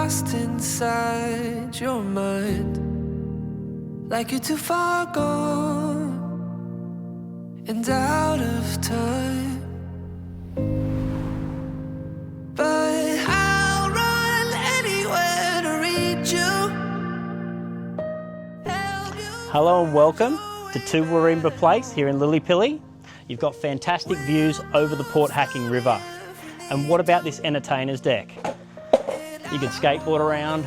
lost inside your mind, like you're too far gone and out of time. But I'll run anywhere to reach you. Hello and welcome to 2 Wareemba Place here in Lilli Pilli. You've got fantastic views over the Port Hacking River. And what about this entertainer's deck? You can skateboard around.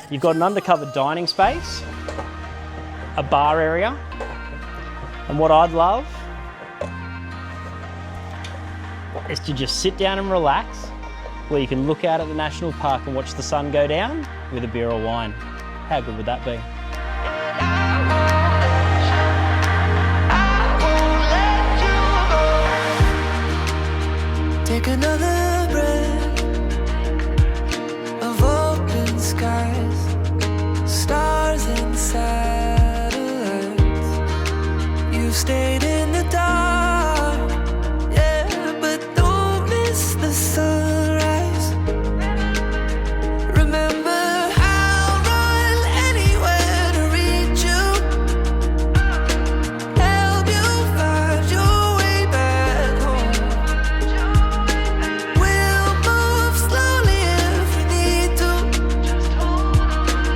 You've got an undercover dining space, a bar area, and what I'd love is to just sit down and relax, where you can look out at the national park and watch the sun go down with a beer or wine. How good would that be? Take another breath of open skies, stars and satellites. You've stayed in the dark, yeah, but don't miss the sunrise. Remember, I'll run anywhere to reach you, help you find your way back home. We'll move slowly if we need to,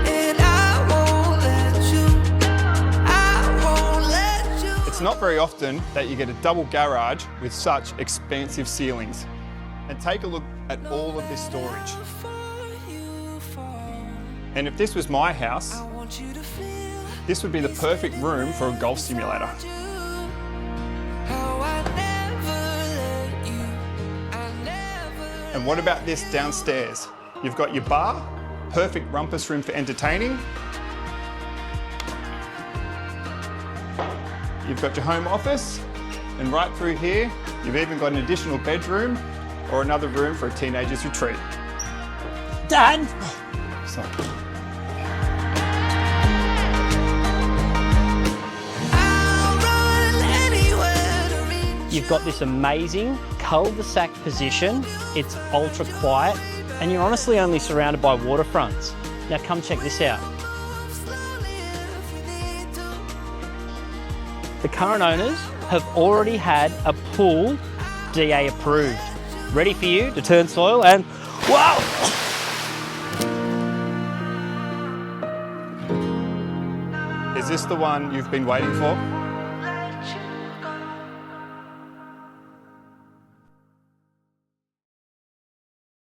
and I won't let you. It's not very often that you get a double garage with such expansive ceilings. And take a look at all of this storage. And if this was my house, this would be the perfect room for a golf simulator. And what about this downstairs? You've got your bar, perfect rumpus room for entertaining. You've got your home office, and right through here, you've even got an additional bedroom or another room for a teenager's retreat. Dad! Sorry. You've got this amazing cul-de-sac position. It's ultra quiet, and you're honestly only surrounded by waterfronts. Now come check this out. The current owners have already had a pool DA approved, ready for you to turn soil and wow! Is this the one you've been waiting for?